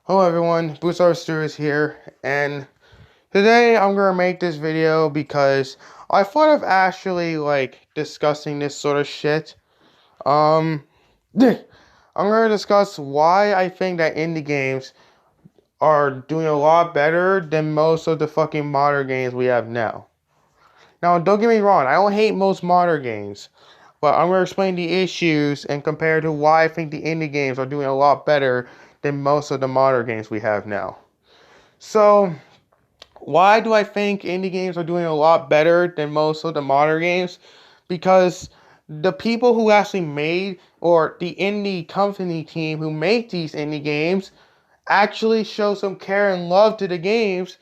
Hello everyone, Busar Stu is here, and today I'm gonna make this video because I thought of actually discussing this sort of shit. Um, I'm gonna discuss why I think that indie games are doing a lot better than most of the fucking modern games we have now. Now, don't get me wrong, I don't hate most modern games, but I'm gonna explain the issues and compare to why I think the indie games are doing a lot better than most of the modern games we have now. So, why do I think indie games are doing a lot better than most of the modern games? Because the people who actually made, or the indie company team who make these indie games, actually show some care and love to the games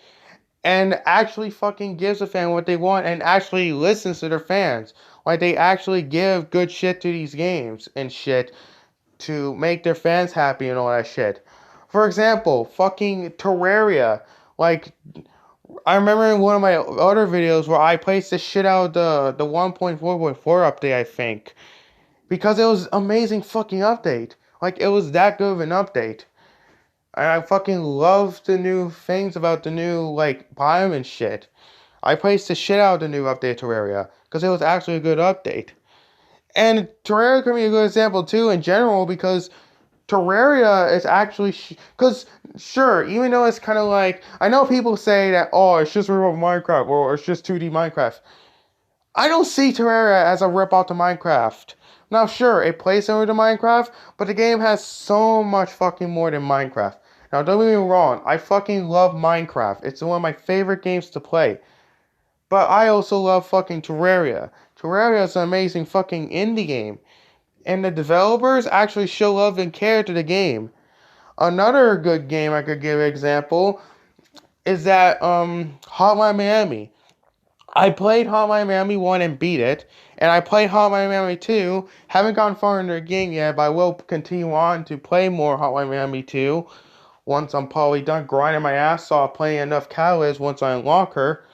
and actually fucking gives a fan what they want and actually listens to their fans. Like, they actually give good shit to these games and shit to make their fans happy and all that shit. For example, fucking Terraria. Like, I remember in one of my other videos where I placed the shit out of the 1.4.4 update, I think. Because it was amazing fucking update. Like, it was that good of an update. And I fucking loved the new things about the new, biome and shit. I placed the shit out of the new update Terraria. Because it was actually a good update. And Terraria can be a good example too in general because Terraria is actually because sure, even though it's kind of like I know people say that it's just a rip off Minecraft or it's just 2D Minecraft. I don't see Terraria as a rip off to Minecraft. Now, sure, it plays similar to Minecraft, but the game has so much fucking more than Minecraft. Now, don't get me wrong, I fucking love Minecraft. It's one of my favorite games to play. But I also love fucking Terraria. Terraria is an amazing fucking indie game. And the developers actually show love and care to the game. Another good game I could give an example is that Hotline Miami. I played Hotline Miami 1 and beat it, and I played Hotline Miami 2. Haven't gone far into the game yet, but I will continue on to play more Hotline Miami 2 once I'm probably done grinding my ass off playing enough catalysts once I unlock her.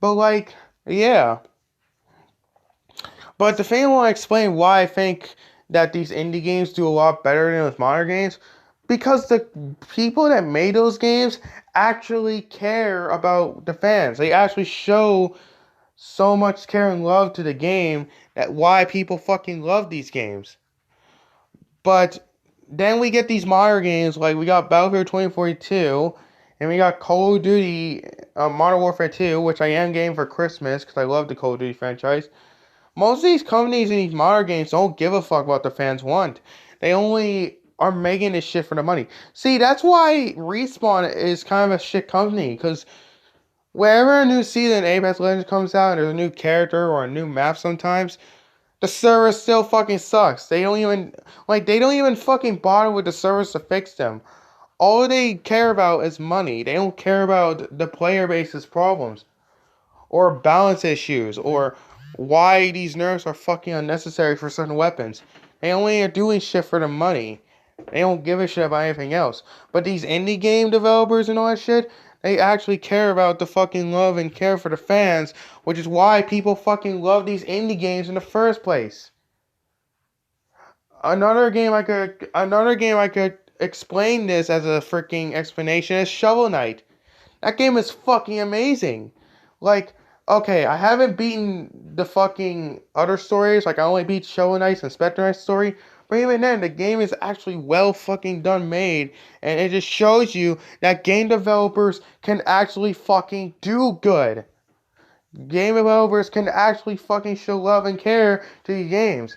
But yeah. But the thing I want to explain why I think that these indie games do a lot better than those modern games, because the people that made those games actually care about the fans. They actually show so much care and love to the game that why people fucking love these games. But then we get these modern games like we got Battlefield 2042 and we got Call of Duty Modern Warfare 2, which I am getting for Christmas because I love the Call of Duty franchise. Most of these companies in these modern games don't give a fuck what the fans want. They only are making this shit for the money. See, that's why Respawn is kind of a shit company, because whenever a new season Apex Legends comes out and there's a new character or a new map sometimes, the server still fucking sucks. They don't even fucking bother with the servers to fix them. All they care about is money. They don't care about the player base's problems or balance issues or why these nerfs are fucking unnecessary for certain weapons. They only are doing shit for the money. They don't give a shit about anything else. But these indie game developers and all that shit, they actually care about the fucking love and care for the fans, which is why people fucking love these indie games in the first place. Another game I could explain this as a freaking explanation is Shovel Knight. That game is fucking amazing. Like, okay, I haven't beaten the fucking other stories. Like, I only beat Shovel Knight's and Spectre Knight's story. But even then, the game is actually well fucking done made. And it just shows you that game developers can actually fucking do good. Game developers can actually fucking show love and care to the games.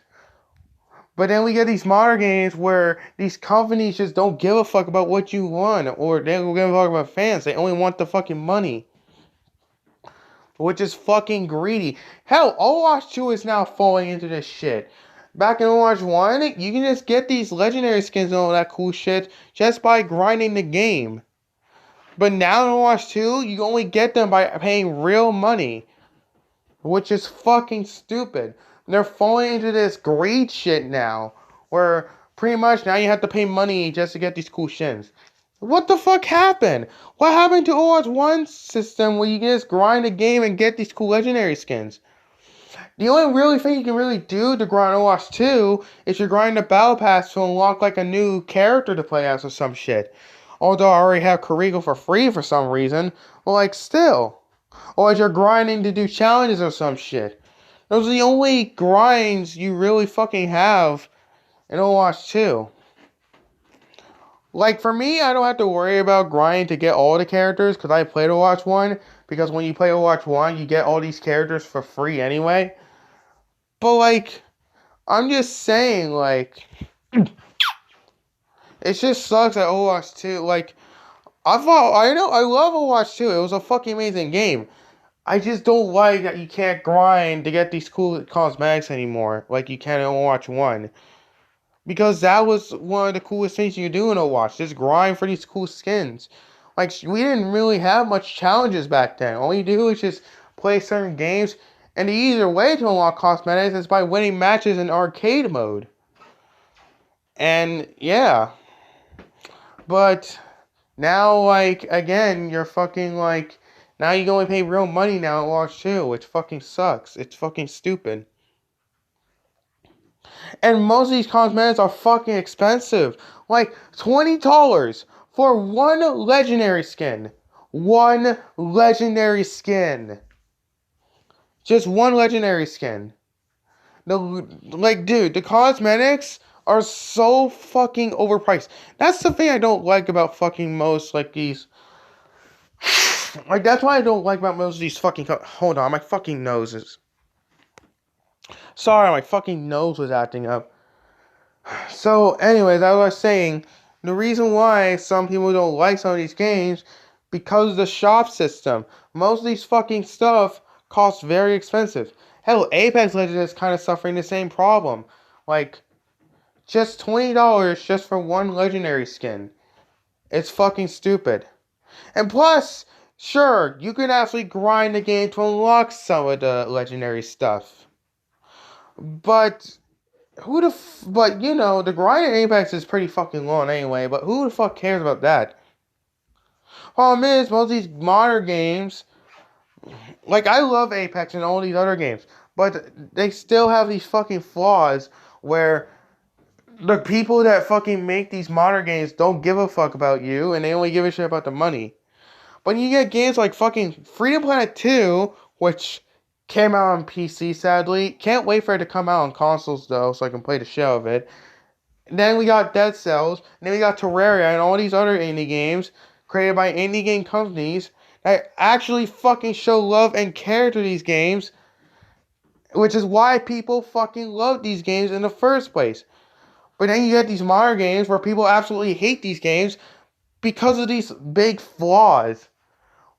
But then we get these modern games where these companies just don't give a fuck about what you want. Or they don't give a fuck about fans. They only want the fucking money, which is fucking greedy. Hell, Overwatch 2 is now falling into this shit. Back in Overwatch 1, you can just get these legendary skins and all that cool shit just by grinding the game. But now in Overwatch 2, you only get them by paying real money, which is fucking stupid. They're falling into this greed shit now, where pretty much now you have to pay money just to get these cool skins. What the fuck happened? What happened to Overwatch 1 system where you can just grind a game and get these cool legendary skins? The only really thing you can really do to grind Overwatch 2 is you grind the battle pass to unlock like a new character to play as or some shit. Although I already have Kuriko for free for some reason. But like still. Or like you're grinding to do challenges or some shit. Those are the only grinds you really fucking have in Overwatch 2. Like for me, I don't have to worry about grinding to get all the characters because I played Overwatch 1. Because when you play Overwatch 1, you get all these characters for free anyway. But like, I'm just saying, like, it just sucks that Overwatch 2, like, I love Overwatch 2. It was a fucking amazing game. I just don't like that you can't grind to get these cool cosmetics anymore, like you can in Overwatch 1. Because that was one of the coolest things you could do in Overwatch, just grind for these cool skins. Like, we didn't really have much challenges back then. All you do is just play certain games, and the easier way to unlock cosmetics is by winning matches in arcade mode. And, yeah. But, now, like, again, you're fucking, like, now you can only pay real money now at Overwatch 2, which fucking sucks. It's fucking stupid. And most of these cosmetics are fucking expensive. Like $20 for one legendary skin. One legendary skin. Just one legendary skin. Dude, the cosmetics are so fucking overpriced. That's the thing I don't like about fucking most, like, these. Like, that's why I don't like about most of these fucking. Hold on, my fucking nose is. Sorry, my fucking nose was acting up. So, anyways, as I was saying, the reason why some people don't like some of these games, because of the shop system. Most of these fucking stuff costs very expensive. Hell, Apex Legends is kind of suffering the same problem. Like, just $20 just for one legendary skin. It's fucking stupid. And plus, sure, you can actually grind the game to unlock some of the legendary stuff. But but you know, the grind in Apex is pretty fucking long anyway, but who the fuck cares about that? Problem is, most of these modern games, like I love Apex and all these other games, but they still have these fucking flaws where the people that fucking make these modern games don't give a fuck about you and they only give a shit about the money. But you get games like fucking Freedom Planet 2, which came out on PC, sadly. Can't wait for it to come out on consoles, though, so I can play the shell of it. And then we got Dead Cells. And then we got Terraria and all these other indie games created by indie game companies that actually fucking show love and care to these games. Which is why people fucking love these games in the first place. But then you get these modern games where people absolutely hate these games because of these big flaws.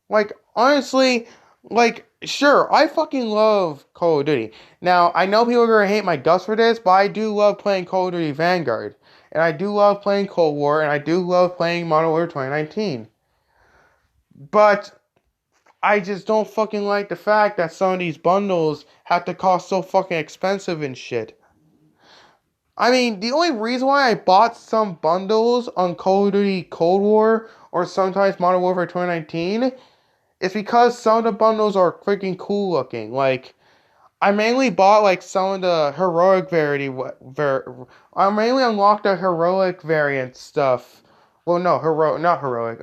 Like, honestly, like, sure, I fucking love Call of Duty. Now, I know people are gonna hate my guts for this, but I do love playing Call of Duty Vanguard. And I do love playing Cold War, and I do love playing Modern Warfare 2019. But I just don't fucking like the fact that some of these bundles have to cost so fucking expensive and shit. I mean, the only reason why I bought some bundles on Call of Duty Cold War or sometimes Modern Warfare 2019 is because some of the bundles are freaking cool looking. Like, I mainly bought like some of the heroic I mainly unlocked the heroic variant stuff. Well, no, not heroic.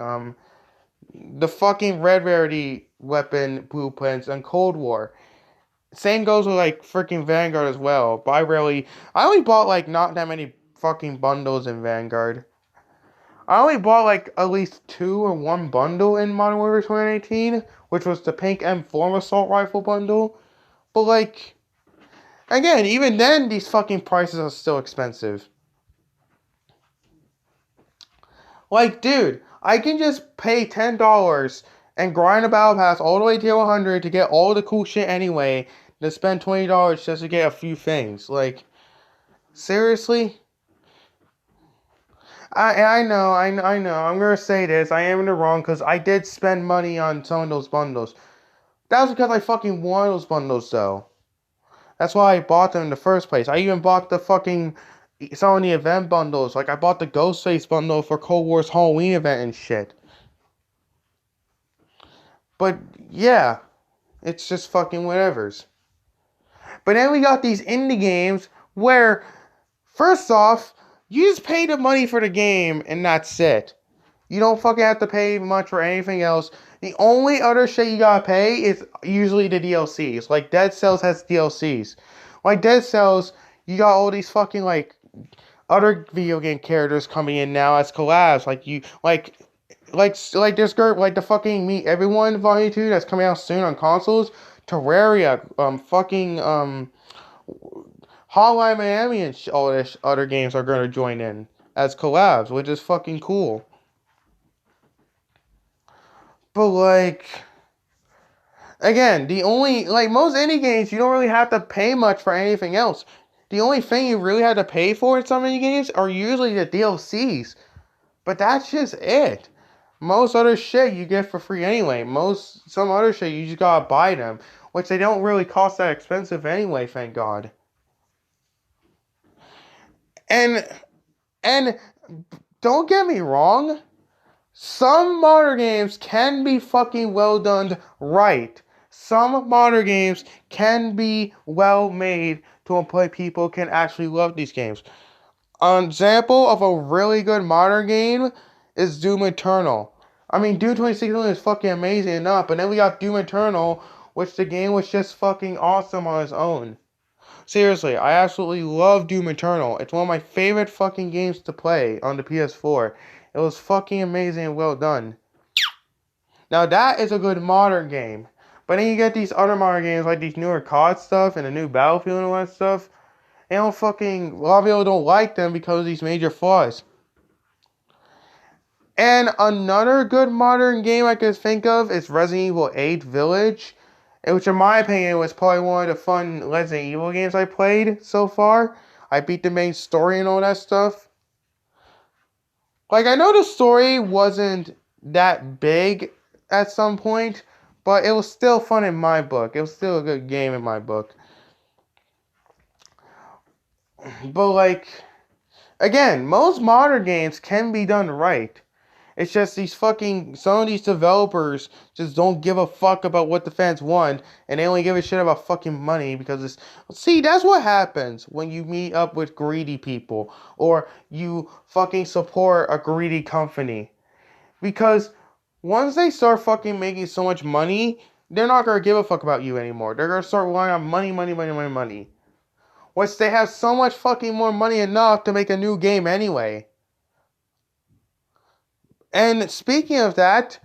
The fucking red rarity weapon blueprints on Cold War. Same goes with like freaking Vanguard as well. But I only bought like not that many fucking bundles in Vanguard. I only bought like at least 2 or 1 bundle in Modern Warfare 2018, which was the pink M4 assault rifle bundle. But like, again, even then, these fucking prices are still expensive. Like, dude, I can just pay $10 and grind a battle pass all the way to 100 to get all the cool shit anyway, to spend $20 just to get a few things. Like, seriously? I know, I'm gonna say this, I am in the wrong, because I did spend money on some of those bundles. That was because I fucking wanted those bundles, though. That's why I bought them in the first place. I even bought the fucking, some of the event bundles. Like, I bought the Ghostface bundle for Cold War's Halloween event and shit. But, yeah, it's just fucking whatevers. But then we got these indie games where, first off, you just pay the money for the game and that's it. You don't fucking have to pay much for anything else. The only other shit you gotta pay is usually the DLCs. Like Dead Cells has DLCs. Like Dead Cells, you got all these fucking like other video game characters coming in now as collabs. There's like the fucking Meet Everyone Volume 2 that's coming out soon on consoles. Terraria, Hotline Miami and all this other games are gonna join in as collabs, which is fucking cool. But like, again, the only like most indie games, you don't really have to pay much for anything else. The only thing you really have to pay for in some indie games are usually the DLCs. But that's just it. Most other shit you get for free anyway. Some other shit you just gotta buy them, which they don't really cost that expensive anyway, thank God. And and don't get me wrong, some modern games can be fucking well done right. Some modern games can be well made to a point people can actually love these games. An example of a really good modern game is Doom Eternal. I mean, Doom 2016 is fucking amazing enough, but then we got Doom Eternal, which the game was just fucking awesome on its own. Seriously, I absolutely love Doom Eternal. It's one of my favorite fucking games to play on the PS4. It was fucking amazing and well done. Now that is a good modern game. But then you get these other modern games like these newer COD stuff and the new Battlefield and all that stuff. A lot of people don't like them because of these major flaws. And another good modern game I could think of is Resident Evil 8 Village, which in my opinion was probably one of the fun Resident Evil games I played so far. I beat the main story and all that stuff. Like, I know the story wasn't that big at some point, but it was still fun in my book. It was still a good game in my book. But like, again, most modern games can be done right. It's just some of these developers just don't give a fuck about what the fans want, and they only give a shit about fucking money because see, that's what happens when you meet up with greedy people, or you fucking support a greedy company. Because once they start fucking making so much money, they're not gonna give a fuck about you anymore. They're gonna start relying on money, money, money, money, money. Which they have so much fucking more money enough to make a new game anyway. And speaking of that,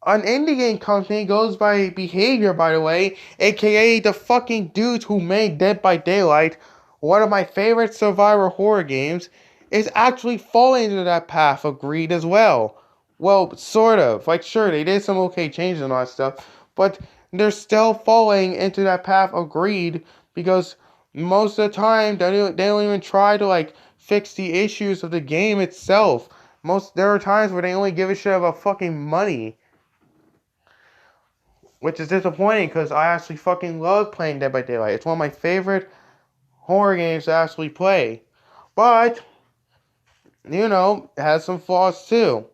an indie game company goes by Behavior, by the way, aka the fucking dudes who made Dead by Daylight, one of my favorite survivor horror games, is actually falling into that path of greed as well. Well, sort of. Like, sure, they did some okay changes and all that stuff, but they're still falling into that path of greed because most of the time they don't even try to, like, fix the issues of the game itself. There are times where they only give a shit about fucking money. Which is disappointing because I actually fucking love playing Dead by Daylight. It's one of my favorite horror games to actually play. But, you know, it has some flaws too.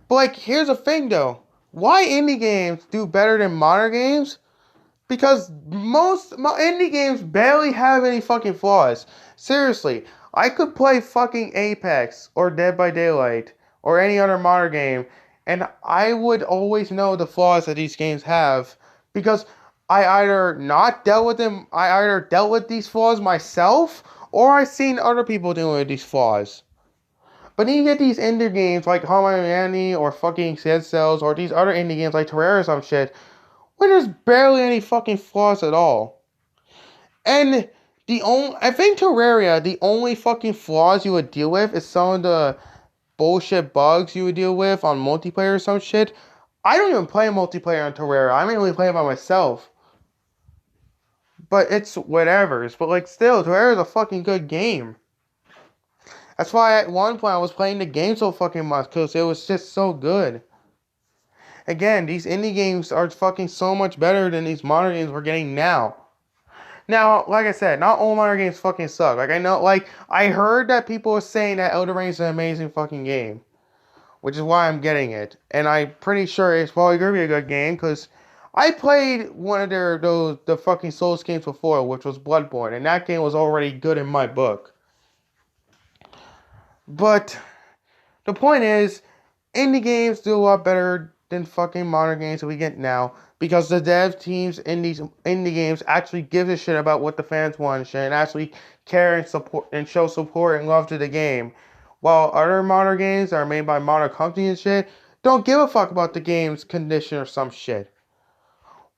But like, here's the thing though. Why indie games do better than modern games? Because most indie games barely have any fucking flaws. Seriously, I could play fucking Apex or Dead by Daylight or any other modern game, and I would always know the flaws that these games have because I either dealt with these flaws myself, or I've seen other people dealing with these flaws. But then you get these indie games like Hotline Miami or fucking Dead Cells or these other indie games like Terraria or some shit where there's barely any fucking flaws at all. And I think Terraria, the only fucking flaws you would deal with is some of the bullshit bugs you would deal with on multiplayer or some shit. I don't even play multiplayer on Terraria. I mainly play it by myself. But it's whatever. But like still, Terraria is a fucking good game. That's why at one point I was playing the game so fucking much because it was just so good. Again, these indie games are fucking so much better than these modern games we're getting now. Now, like I said, not all modern games fucking suck. I heard that people are saying that Elden Ring is an amazing fucking game. Which is why I'm getting it. And I'm pretty sure it's probably going to be a good game, because I played one of the fucking Souls games before, which was Bloodborne, and that game was already good in my book. But The point is, indie games do a lot better than fucking modern games that we get now because the dev teams in these indie games actually give a shit about what the fans want and shit and actually care and support and show support and love to the game. While other modern games that are made by modern companies and shit don't give a fuck about the game's condition or some shit.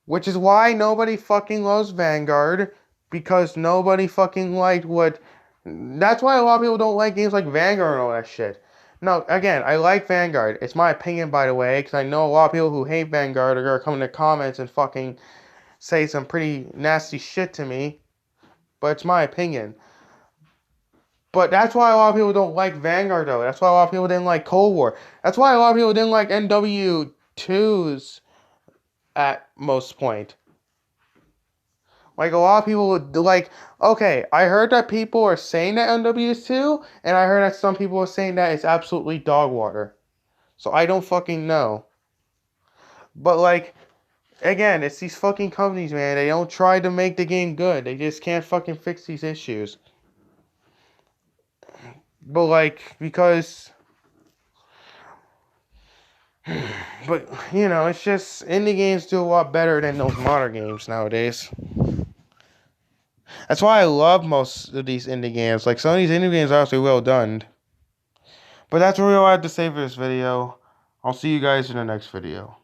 Which is why nobody fucking loves Vanguard because nobody fucking liked what. That's why a lot of people don't like games like Vanguard and all that shit. No, again, I like Vanguard. It's my opinion, by the way, because I know a lot of people who hate Vanguard are gonna come in the comments and fucking say some pretty nasty shit to me. But it's my opinion. But that's why a lot of people don't like Vanguard, though. That's why a lot of people didn't like Cold War. That's why a lot of people didn't like NW2s at most point. Like, a lot of people would, like, okay, I heard that people are saying that NW is 2, and I heard that some people are saying that it's absolutely dog water. So I don't fucking know. But, like, again, it's these fucking companies, man. They don't try to make the game good. They just can't fucking fix these issues. But, like, because. But, you know, it's just indie games do a lot better than those modern games nowadays. That's why I love most of these indie games. Like, some of these indie games are actually well done. But that's really all I have to say for this video. I'll see you guys in the next video.